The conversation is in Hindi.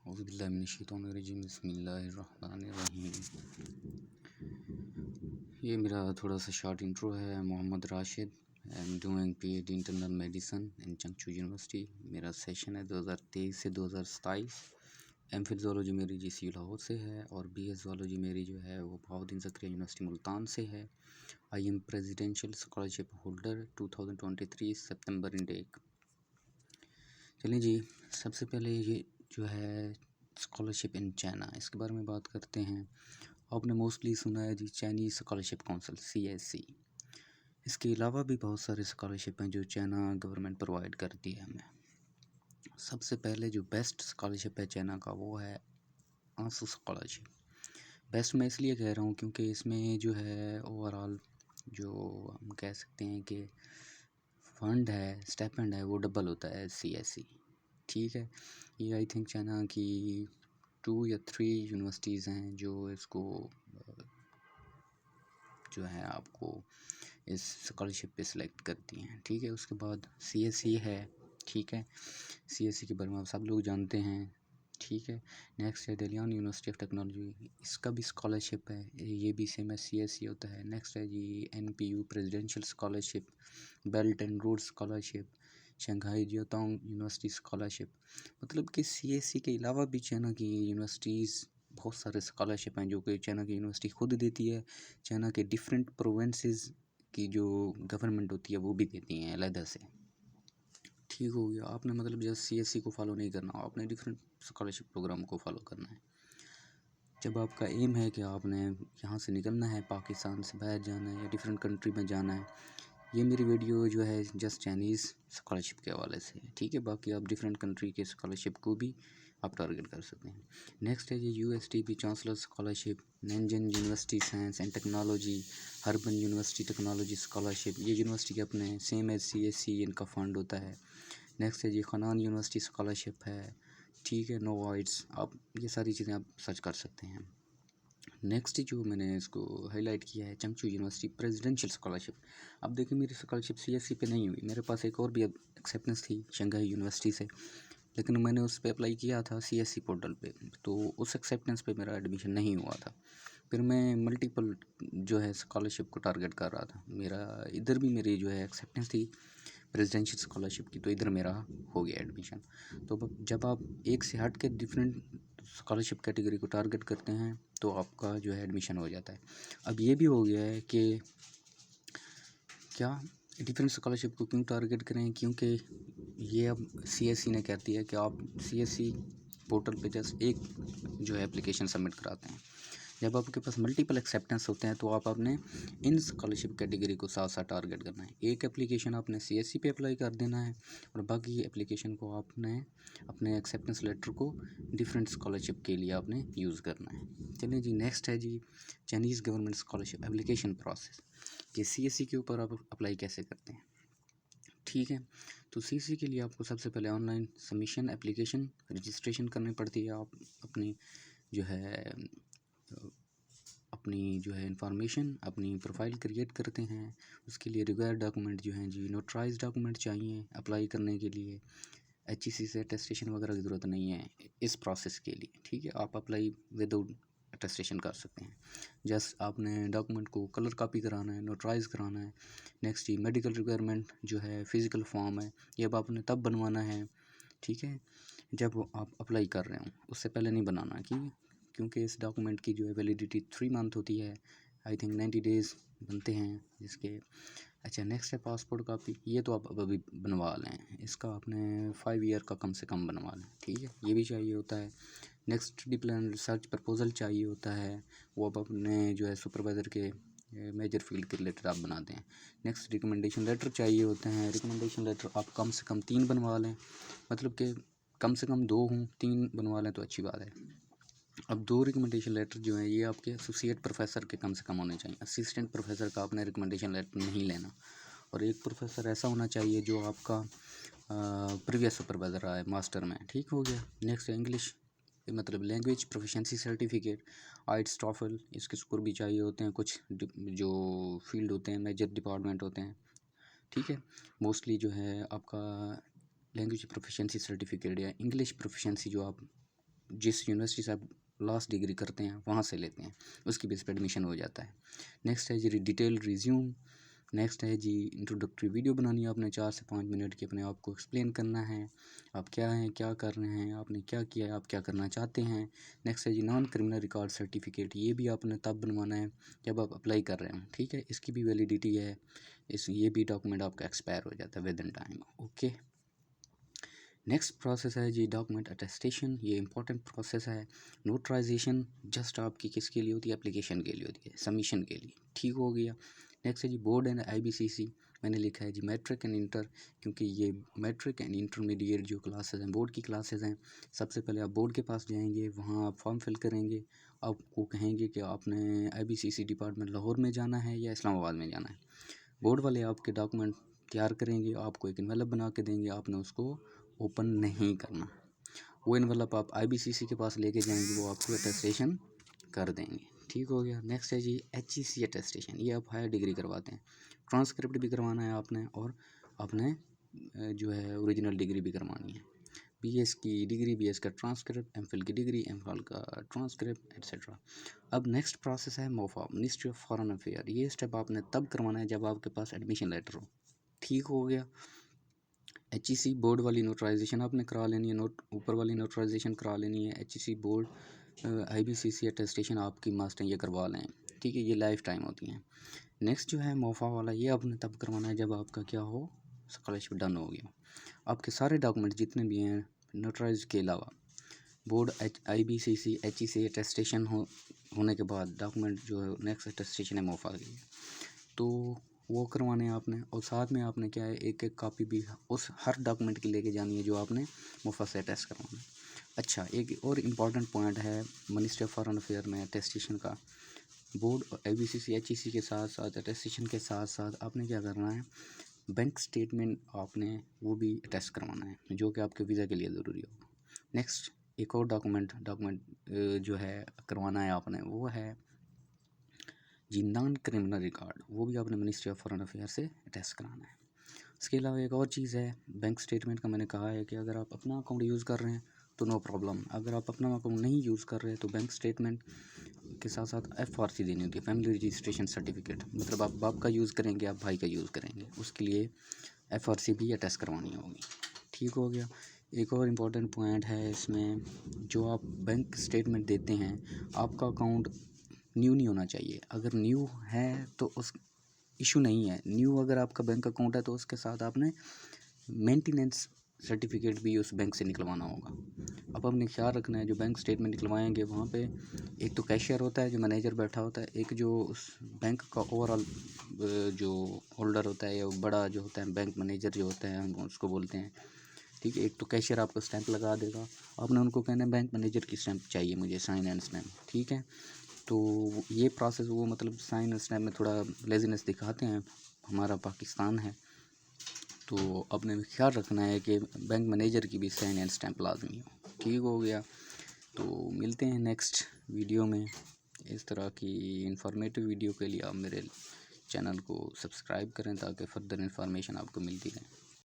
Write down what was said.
औज़ुबिल्लाहिमिनश्शैतानिर्रजीम बिस्मिल्लाहिर्रहमानिर्रहीम। ये मेरा थोड़ा सा शॉर्ट इंट्रो है। Mohammad Rashid, I am doing PhD internal medicine in Changchun University. मेरा सेशन है 2023 से 2027। एमफिल ज़ूलॉजी मेरी जीसीयू लाहौर से है और बीएस ज़ूलॉजी मेरी जो है वो बहाउद्दीन ज़करिया यूनिवर्सिटी मुल्तान से है। I am presidential scholarship holder 2023 September intake. चलिए जी, सबसे पहले ये जो है स्कॉलरशिप इन चाइना, इसके बारे में बात करते हैं। आपने मोस्टली सुना है जी चाइनीज़ स्कॉलरशिप काउंसिल CSC। इसके अलावा भी बहुत सारे स्कॉलरशिप हैं जो चाइना गवर्नमेंट प्रोवाइड करती है हमें। सबसे पहले जो बेस्ट स्कॉलरशिप है चाइना का वो है आंसू स्कॉलरशिप। बेस्ट मैं इसलिए कह रहा हूँ क्योंकि इसमें जो है ओवरऑल जो हम कह सकते हैं कि फंड है, स्टाइपेंड है, वो डबल होता है CSC। ठीक है, ये आई थिंक चाइना की 2 या 3 यूनिवर्सिटीज़ हैं जो इसको जो है आपको इस स्कॉलरशिप पे सिलेक्ट करती हैं। ठीक है, उसके बाद CSC है। ठीक है, CSC के बारे में आप सब लोग जानते हैं। ठीक है, नेक्स्ट है दलियान यूनिवर्सिटी ऑफ टेक्नोलॉजी, इसका भी स्कॉलरशिप है, ये भी सेम है CSC होता है। नेक्स्ट है जी NPU presidential scholarship, belt and road scholarship, Shanghai Jiaotong university scholarship. मतलब कि CSC के अलावा भी चाइना की यूनिवर्सिटीज़ बहुत सारे स्कॉलरशिप हैं जो कि चाइना की यूनिवर्सिटी खुद देती है। चाइना के डिफरेंट प्रोविंसेस की जो गवर्नमेंट होती है वो भी देती हैं अलग से। ठीक हो गया, आपने मतलब जस्ट CSC को फॉलो नहीं करना, आपने डिफरेंट स्कॉलरशिप प्रोग्राम को फॉलो करना है। जब आपका एम है कि आपने यहाँ से निकलना है, पाकिस्तान से बाहर जाना है या डिफरेंट कंट्री में जाना है, ये मेरी वीडियो जो है जस्ट चाइनीज़ स्कॉलरशिप के हवाले से है। ठीक है, बाकी आप डिफरेंट कंट्री के स्कॉलरशिप को भी आप टारगेट कर सकते हैं। नेक्स्ट है ये USTP chancellor scholarship, Nanjing university science and technology, Harbin university technology scholarship. ये यूनिवर्सिटी के अपने सेम एज CSC इनका फंड होता है। नेक्स्ट है जी खनान यूनिवर्सिटी स्कॉलरशिप है। ठीक है, नोवाइड्स, आप ये सारी चीज़ें आप सर्च कर सकते हैं। नेक्स्ट जो मैंने इसको हाईलाइट किया है चंगचू यूनिवर्सिटी प्रेसिडेंशियल स्कॉलरशिप। अब देखिए मेरी स्कॉलरशिप CSC पे नहीं हुई, मेरे पास एक और भी एक्सेप्टेंस थी शंघाई यूनिवर्सिटी से, लेकिन मैंने उस पर अप्लाई किया था CSC पोर्टल पे, तो उस एक्सेप्टेंस पे मेरा एडमिशन नहीं हुआ था। फिर मैं मल्टीपल जो है स्कॉलरशिप को टारगेट कर रहा था। मेरा इधर भी मेरी जो है एक्सेप्टेंस थी प्रेसिडेंशियल स्कॉलरशिप की, तो इधर मेरा हो गया एडमिशन। तो जब आप एक से हट के डिफरेंट स्कॉलरशिप कैटेगरी को टारगेट करते हैं तो आपका जो है एडमिशन हो जाता है। अब ये भी हो गया है कि क्या डिफरेंट स्कॉलरशिप को क्यों टारगेट करें, क्योंकि ये अब CSC ने कहती है कि आप CSC पोर्टल पे जस्ट एक जो है एप्लीकेशन सबमिट कराते हैं। जब आपके पास मल्टीपल एक्सेप्टेंस होते हैं तो आप अपने इन स्कॉलरशिप कैटेगरी को साथ साथ टारगेट करना है। एक एप्लीकेशन आपने CSC पे अप्लाई कर देना है और बाकी एप्लीकेशन को आपने अपने एक्सेप्टेंस लेटर को डिफरेंट स्कॉलरशिप के लिए आपने यूज़ करना है। चलिए जी, नेक्स्ट है जी Chinese government scholarship application process, कि CSC के ऊपर आप अप्लाई कैसे करते हैं। ठीक है, तो CSC के लिए आपको सबसे पहले ऑनलाइन सबमिशन एप्लीकेशन रजिस्ट्रेशन करनी पड़ती है। आप अपनी जो है इंफॉर्मेशन, अपनी प्रोफाइल क्रिएट करते हैं। उसके लिए रिक्वायर्ड डॉक्यूमेंट जो हैं जी नोटराइज डॉक्यूमेंट चाहिए अप्लाई करने के लिए। HEC से अटेस्टेशन वगैरह की ज़रूरत नहीं है इस प्रोसेस के लिए। ठीक है, आप अप्लाई विदाउट अटेस्टेशन कर सकते हैं। जस्ट आपने डॉक्यूमेंट को कलर कॉपी कराना है, नोटराइज कराना है। नेक्स्ट ये मेडिकल रिक्वायरमेंट जो है फिज़िकल फॉर्म है, ये अब आपने तब बनवाना है। ठीक है, जब आप अप्लाई कर रहे हो, उससे पहले नहीं बनाना क्योंकि इस डॉक्यूमेंट की जो है वैलिडिटी 3 मंथ होती है। आई थिंक 90 डेज़ बनते हैं जिसके। अच्छा, नेक्स्ट है पासपोर्ट कापी, ये तो आप अभी बनवा लें, इसका आपने 5 ईयर का कम से कम बनवा लें। ठीक है, ये भी चाहिए होता है। नेक्स्ट डिप्लोमा रिसर्च प्रपोजल चाहिए होता है, वो आप अपने जो है सुपरवाइज़र के मेजर फील्ड के रिलेटेड आप बनाते हैं। नेक्स्ट रिकमेंडेशन लेटर चाहिए होते हैं। रिकमेंडेशन लेटर आप कम से कम 3 बनवा लें, मतलब कि कम से कम 2 हों, 3 बनवा लें तो अच्छी बात है। अब 2 रिकमेंडेशन लेटर जो है ये आपके एसोसिएट प्रोफेसर के कम से कम होने चाहिए। असिस्टेंट प्रोफेसर का आपने रिकमेंडेशन लेटर नहीं लेना, और एक प्रोफेसर ऐसा होना चाहिए जो आपका प्रीवियस सुपरवाइज़र रहा है मास्टर में। ठीक हो गया। नेक्स्ट है इंग्लिश मतलब लैंग्वेज प्रोफिशिएंसी सर्टिफिकेट, आइट्स टॉफल, इसके स्कोर भी चाहिए होते हैं। कुछ जो फील्ड होते हैं, मेजर डिपार्टमेंट होते हैं। ठीक है, मोस्टली जो है आपका लैंग्वेज प्रोफिशिएंसी सर्टिफिकेट या इंग्लिश प्रोफिशिएंसी जो आप जिस यूनिवर्सिटी से आप लास्ट डिग्री करते हैं वहाँ से लेते हैं, उसकी बेस पे एडमिशन हो जाता है। नेक्स्ट है जी डिटेल रिज्यूम। नेक्स्ट है जी इंट्रोडक्टरी वीडियो बनानी है आपने 4 से 5 मिनट की, अपने आप को एक्सप्लेन करना है, आप क्या हैं, क्या कर रहे हैं, आपने क्या किया है, आप क्या करना चाहते हैं। नेक्स्ट है जी नॉन क्रिमिनल रिकॉर्ड सर्टिफिकेट, ये भी आपने तब बनवाना है जब आप अप्लाई कर रहे हो, ठीक है, इसकी भी वैलिडिटी है, ये भी डॉक्यूमेंट आपका एक्सपायर हो जाता है with in time. Okay, next process है जी डॉक्यूमेंट अटेस्टेशन, ये इंपॉर्टेंट प्रोसेस है। नोटराइजेशन जस्ट आपकी किसके लिए होती है, एप्लीकेशन के लिए होती है, सबमिशन के लिए, ठीक हो गया। नेक्स्ट है जी बोर्ड एंड IBCC, मैंने लिखा है जी मैट्रिक एंड इंटर, क्योंकि ये मैट्रिक एंड इंटरमीडिएट जो क्लासेस हैं, बोर्ड की क्लासेस हैं। सबसे पहले आप बोर्ड के पास जाएंगे, वहाँ आप फॉर्म फिल करेंगे, आपको कहेंगे कि आपने IBCC डिपार्टमेंट लाहौर में जाना है या इस्लामाबाद में जाना है। बोर्ड वाले आपके डॉक्यूमेंट तैयार करेंगे, आपको एक इन्वेलप बना के देंगे, आपने उसको ओपन नहीं करना। वो इन्वेलप आप IBCC के पास लेके जाएंगे, वो आपको अटेस्टेशन कर देंगे, ठीक हो गया। नेक्स्ट है जी HEC अटेस्टेशन, ये आप हायर डिग्री करवाते हैं, ट्रांसक्रिप्ट भी करवाना है आपने, और आपने जो है ओरिजिनल डिग्री भी करवानी है। BS की डिग्री, BS का ट्रांसक्रिप्ट, MPhil की डिग्री, MPhil का ट्रांसक्रिप्ट एट्सेट्रा। अब नेक्स्ट प्रोसेस है MOFA, ministry of foreign affair, ये स्टेप आपने तब करवाना है जब आपके पास एडमिशन लेटर हो, ठीक हो गया। HEC बोर्ड वाली नोटराइजेशन आपने करा लेनी है, नोट ऊपर वाली नोटराइजेशन करा लेनी है। HEC बोर्ड IBCC अटेस्टेशन आपकी मस्ट है, ये करवा लें, ठीक है, ये लाइफ टाइम होती हैं। नेक्स्ट जो है MOFA वाला, ये आपने तब करवाना है जब आपका क्या हो, स्कॉलरशिप डन हो गया, आपके सारे डॉक्यूमेंट जितने भी हैं नोटराइज के अलावा, बोर्ड IBCC HEC अटेस्टेशन होने के बाद डॉक्यूमेंट जो है नेक्स्ट अटेस्टेशन है MOFA की, तो वो करवाने हैं आपने। और साथ में आपने क्या है, एक एक कॉपी भी उस हर डॉक्यूमेंट की लेके जानी है जो आपने MOFA से अटेस्ट करवाना है। अच्छा, एक और इम्पॉर्टेंट पॉइंट है मिनिस्ट्री ऑफ फॉरेन अफेयर में अटेस्टेशन का, बोर्ड IBCC HEC के साथ साथ अटेस्टेशन के साथ साथ आपने क्या करना है, बैंक स्टेटमेंट आपने वो भी अटेस्ट करवाना है, जो कि आपके वीज़ा के लिए ज़रूरी होगा। नेक्स्ट एक और डॉक्यूमेंट जो है करवाना है आपने, वो है जी नॉन क्रिमिनल रिकॉर्ड, वो भी आपने मिनिस्ट्री ऑफ फॉरेन अफेयर से अटेस्ट कराना है। इसके अलावा एक और चीज़ है बैंक स्टेटमेंट का, मैंने कहा है कि अगर आप अपना अकाउंट यूज़ कर रहे हैं तो नो प्रॉब्लम, अगर आप अपना अकाउंट नहीं यूज़ कर रहे हैं तो बैंक स्टेटमेंट के साथ साथ FRC देनी होती है, फैमिली रजिस्ट्रेशन सर्टिफिकेट, मतलब आप बाप का यूज़ करेंगे, आप भाई का यूज़ करेंगे, उसके लिए FRC भी अटेस्ट करवानी होगी, ठीक हो गया। एक और इम्पॉर्टेंट पॉइंट है इसमें, जो आप बैंक स्टेटमेंट देते हैं, आपका अकाउंट न्यू नहीं होना चाहिए, अगर न्यू है तो उस इशू नहीं है, न्यू अगर आपका बैंक अकाउंट है तो उसके साथ आपने मेंटेनेंस सर्टिफिकेट भी उस बैंक से निकलवाना होगा। अब अपने ख्याल रखना है, जो बैंक स्टेटमेंट निकलवाएंगे वहाँ पे एक तो कैशियर होता है, जो मैनेजर बैठा होता है, एक जो उस बैंक का ओवरऑल जो होल्डर होता है या बड़ा जो होता है बैंक मैनेजर जो होता है, हम उसको बोलते हैं, ठीक है। एक तो कैशियर आपको स्टैंप लगा देगा, आपने उनको कहना है बैंक मैनेजर की स्टैंप चाहिए मुझे, साइन एंड स्टैंप, ठीक है। तो ये प्रोसेस, वो मतलब साइन एंड स्टैंप में थोड़ा लेजीनेस दिखाते हैं, हमारा पाकिस्तान है, तो अपने ख्याल रखना है कि बैंक मैनेजर की भी साइन एंड स्टैंप लाजमी हो, ठीक हो गया। तो मिलते हैं नेक्स्ट वीडियो में। इस तरह की इंफॉर्मेटिव वीडियो के लिए आप मेरे चैनल को सब्सक्राइब करें ताकि फर्दर इंफॉर्मेशन आपको मिलती रहे।